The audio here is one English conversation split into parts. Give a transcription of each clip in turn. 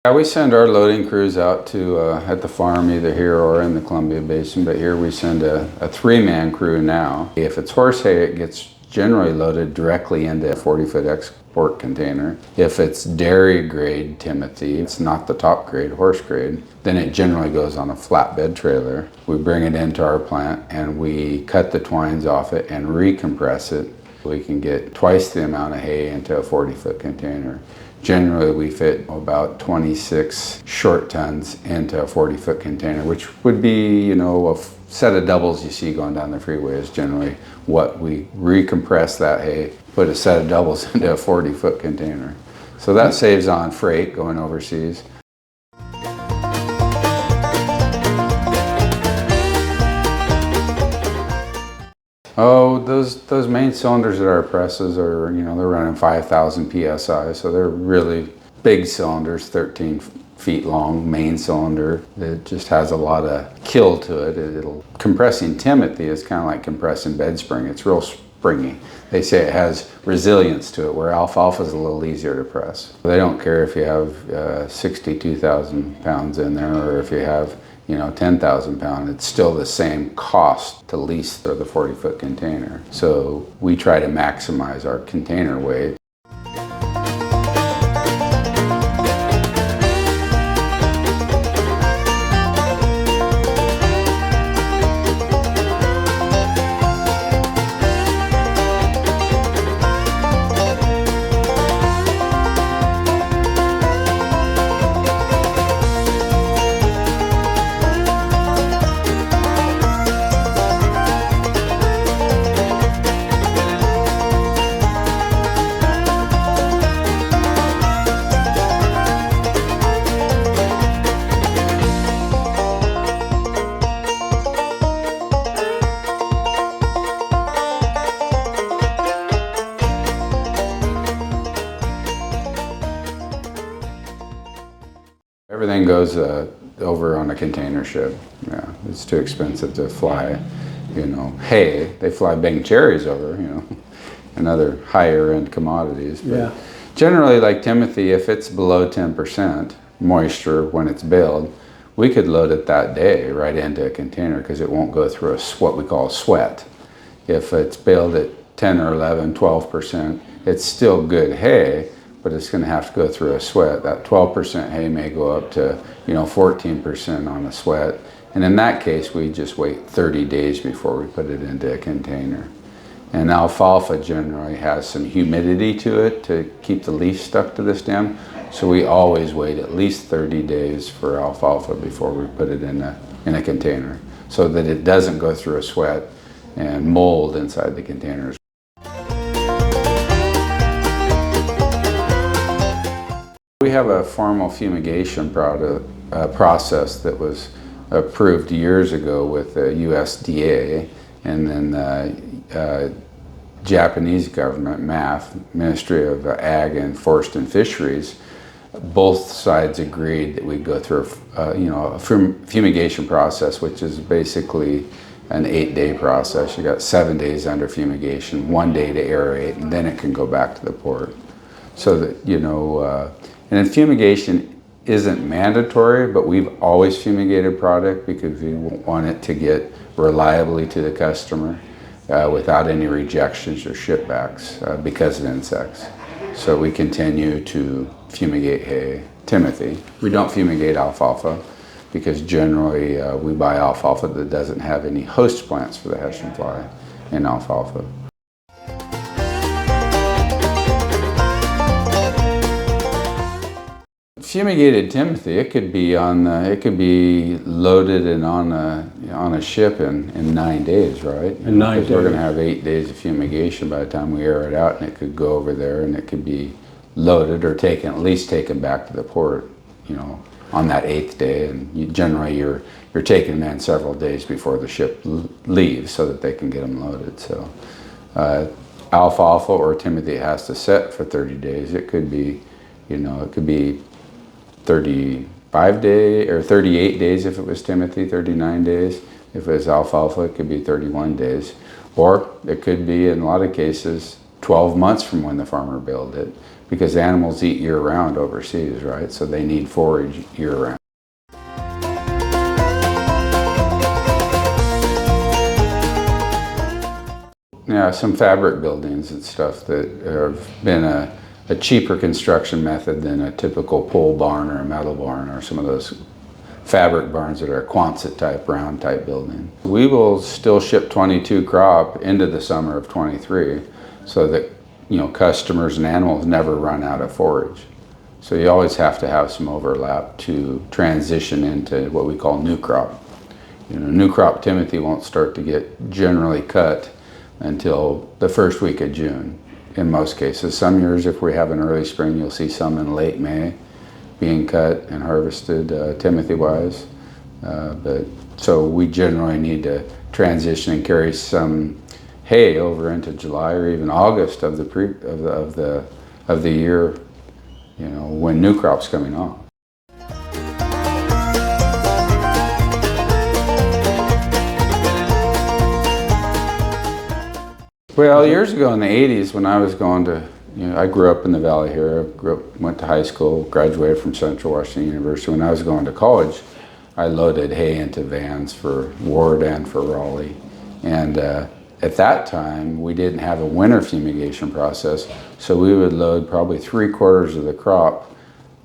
Yeah, we send our loading crews out to at the farm either here or in the Columbia Basin, but here we send a 3-man crew now. If it's horse hay, it gets generally loaded directly into a 40-foot export container. If it's dairy grade Timothy, it's not the top grade, horse grade, then it generally goes on a flatbed trailer. We bring it into our plant and we cut the twines off it and recompress it. We can get twice the amount of hay into a 40-foot container. Generally, we fit about 26 short tons into a 40-foot container, which would be, a set of doubles you see going down the freeway is generally what we recompress that hay, put a set of doubles into a 40-foot container. So that saves on freight going overseas. Oh, those main cylinders at our presses are, they're running 5,000 PSI, so they're really big cylinders, 13 feet long, main cylinder. It just has a lot of kill to it. Compressing Timothy is kind of like compressing bed spring. It's real springy. They say it has resilience to it, where alfalfa is a little easier to press. They don't care if you have 62,000 pounds in there or if you have 10,000 pound, it's still the same cost to lease the 40-foot container. So we try to maximize our container weight. Everything goes over on a container ship. Yeah, it's too expensive to fly, hay. They fly Bing cherries over, and other higher end commodities. But yeah. Generally, like Timothy, if it's below 10% moisture when it's baled, we could load it that day right into a container because it won't go through what we call a sweat. If it's baled at 10 or 11, 12%, it's still good hay, but it's going to have to go through a sweat. That 12% hay may go up to 14% on a sweat, and in that case we just wait 30 days before we put it into a container. And alfalfa generally has some humidity to it to keep the leaf stuck to the stem, so we always wait at least 30 days for alfalfa before we put it in a container, so that it doesn't go through a sweat and mold inside the containers. We have a formal fumigation process that was approved years ago with the USDA, and then the Japanese government, Ministry of Ag and Forest and Fisheries. Both sides agreed that we go through a fumigation process, which is basically an 8-day process. You got 7 days under fumigation, 1 day to aerate, and then it can go back to the port. So that and then fumigation isn't mandatory, but we've always fumigated product because we want it to get reliably to the customer without any rejections or shipbacks because of insects. So we continue to fumigate hay. Timothy. We don't fumigate alfalfa because generally we buy alfalfa that doesn't have any host plants for the Hessian fly in alfalfa. Fumigated Timothy, it could be loaded and on a ship in 9 days, right? In 9 days. We're going to have 8 days of fumigation by the time we air it out, and it could go over there, and it could be loaded or at least taken back to the port, on that 8th day. And generally, you're taking them in several days before the ship leaves, so that they can get them loaded. So, alfalfa or Timothy has to set for 30 days. It could be, it could be 35 days or 38 days if it was Timothy, 39 days. If it was alfalfa, it could be 31 days. Or it could be, in a lot of cases, 12 months from when the farmer baled it. because animals eat year-round overseas, right? So they need forage year-round. Yeah, some fabric buildings and stuff that have been a cheaper construction method than a typical pole barn or a metal barn, or some of those fabric barns that are a Quonset type, round type building. We will still ship 22 crop into the summer of 23 so that, you know, customers and animals never run out of forage. So you always have to have some overlap to transition into what we call new crop. You know, new crop Timothy won't start to get generally cut until the first week of June in most cases. Some years, if we have an early spring, you'll see some in late May being cut and harvested Timothy wise. But so we generally need to transition and carry some hay over into July or even August of the year, you know, when new crop's coming on. Well, years ago in the 80s, when I was going to, you know, I grew up in the valley here. Went to high school, graduated from Central Washington University. When I was going to college, I loaded hay into vans for Ward and for Raleigh. And at that time, we didn't have a winter fumigation process, so we would load probably 3/4 of the crop,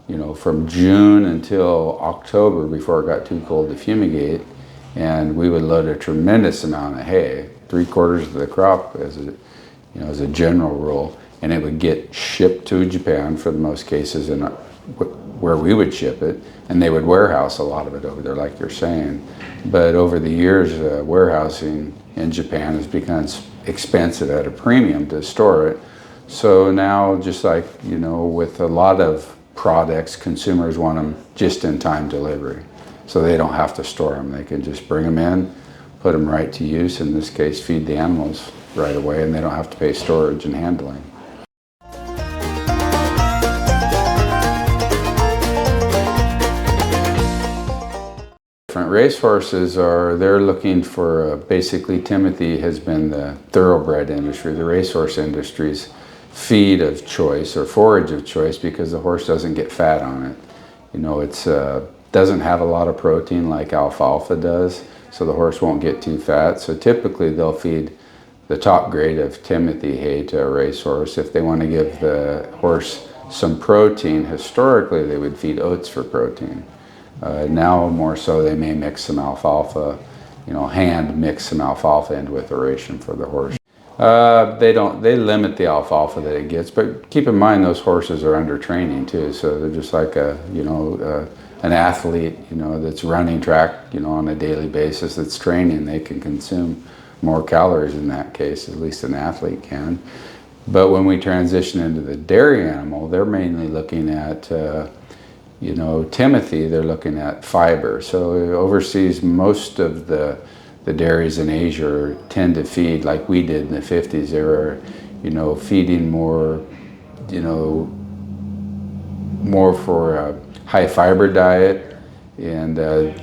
you know, from June until October before it got too cold to fumigate. And we would load a tremendous amount of hay, 3/4 of the crop as a, you know, as a general rule, and it would get shipped to Japan for the most cases, and where we would ship it, and they would warehouse a lot of it over there, like you're saying. But over the years, warehousing in Japan has become expensive at a premium to store it. So now, just like, you know, with a lot of products, consumers want them just-in-time delivery. So they don't have to store them. They can just bring them in, put them right to use, in this case feed the animals right away, and they don't have to pay storage and handling. Different racehorses they're looking for, basically Timothy has been the thoroughbred industry, the racehorse industry's feed of choice or forage of choice, because the horse doesn't get fat on it. You know, it's doesn't have a lot of protein like alfalfa does, so the horse won't get too fat. So typically they'll feed the top grade of Timothy hay to a racehorse. If they want to give the horse some protein, historically they would feed oats for protein. Now more so they may mix some alfalfa, you know, hand mix some alfalfa in with a ration for the horse. They limit the alfalfa that it gets, but keep in mind those horses are under training too, so they're just like a, you know, an athlete, you know, that's running track, you know, on a daily basis, that's training. They can consume more calories in that case, at least an athlete can. But when we transition into the dairy animal, they're mainly looking at, you know, Timothy, they're looking at fiber. So overseas, most of the dairies in Asia tend to feed like we did in the 50s. They were, you know, feeding more, you know, more for a high fiber diet. And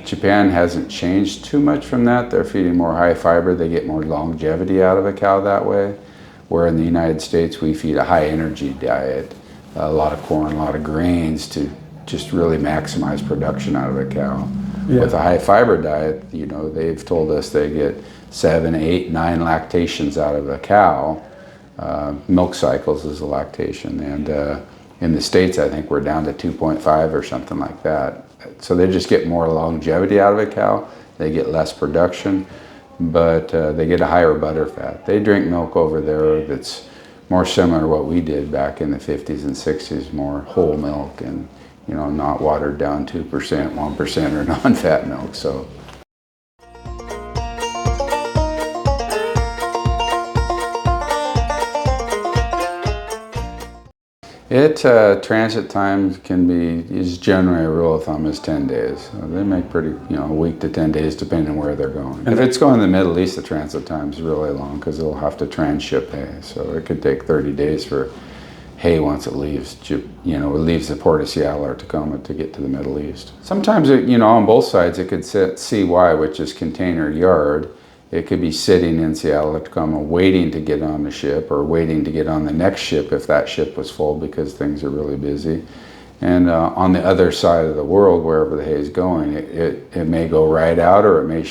Japan hasn't changed too much from that. They're feeding more high fiber. They get more longevity out of a cow that way. Where in the United States, we feed a high energy diet, a lot of corn, a lot of grains to just really maximize production out of a cow. Yeah. With a high fiber diet, you know, they've told us they get 7, 8, 9 lactations out of a cow. Milk cycles is a lactation, and in the States, I think we're down to 2.5 or something like that. So they just get more longevity out of a cow. They get less production, but they get a higher butter fat. They drink milk over there that's more similar to what we did back in the 50s and 60s, more whole milk and, you know, not watered down 2%, 1% or non-fat milk. So. Transit time is generally a rule of thumb is 10 days. So they make pretty, you know, a week to 10 days depending on where they're going. And if it's going to the Middle East, the transit time is really long because they'll have to transship hay. So it could take 30 days for hay once it leaves, you know, it leaves the port of Seattle or Tacoma to get to the Middle East. Sometimes, you know, on both sides it could sit CY, which is container yard. it could be sitting in Seattle, Tacoma, waiting to get on the ship or waiting to get on the next ship if that ship was full because things are really busy. And on the other side of the world, wherever the hay is going, it may go right out, or it may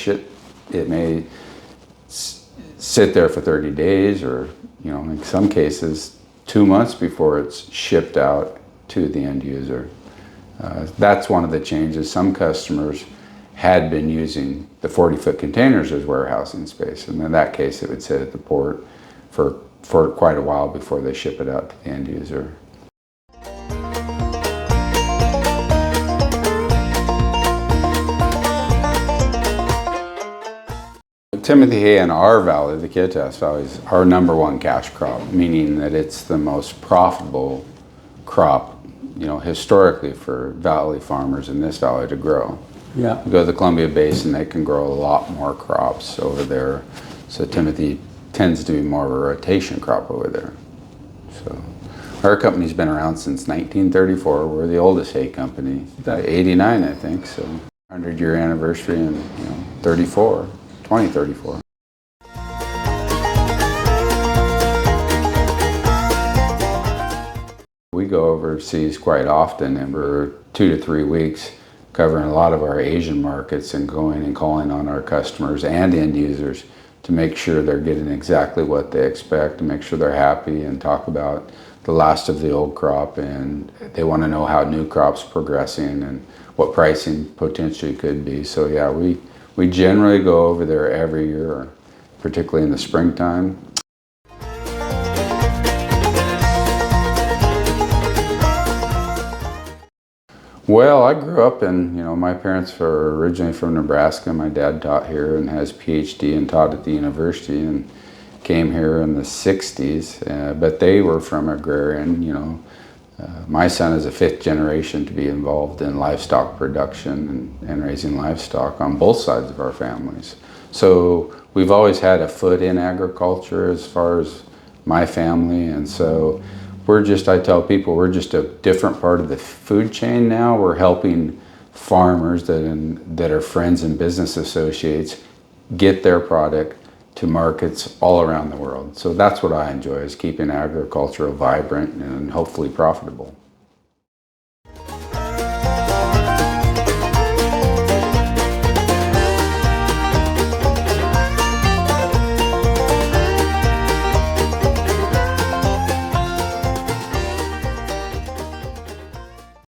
sit there for 30 days, or in some cases 2 months before it's shipped out to the end user. That's one of the changes. Some customers had been using the 40-foot containers as warehousing space, and in that case it would sit at the port for quite a while before they ship it out to the end user. Timothy hay in our valley, the Kittitas Valley, is our #1 cash crop, meaning that it's the most profitable crop, historically for valley farmers in this valley to grow. Yeah. You go to the Columbia Basin, they can grow a lot more crops over there. So Timothy tends to be more of a rotation crop over there. So our company's been around since 1934. We're the oldest hay company, 89, I think. So 100-year anniversary in 2034. We go overseas quite often, and we're 2 to 3 weeks covering a lot of our Asian markets and going and calling on our customers and end users to make sure they're getting exactly what they expect, to make sure they're happy, and talk about the last of the old crop, and they want to know how new crop's progressing and what pricing potentially could be. So yeah, we generally go over there every year, particularly in the springtime. Well, I grew up in, my parents were originally from Nebraska. My dad taught here and has a PhD and taught at the university, and came here in the 60s, but they were from agrarian, my son is a 5th generation to be involved in livestock production and raising livestock on both sides of our families. So we've always had a foot in agriculture as far as my family, and so I tell people, we're just a different part of the food chain now. We're helping farmers that are friends and business associates get their product to markets all around the world. So that's what I enjoy, is keeping agriculture vibrant and hopefully profitable.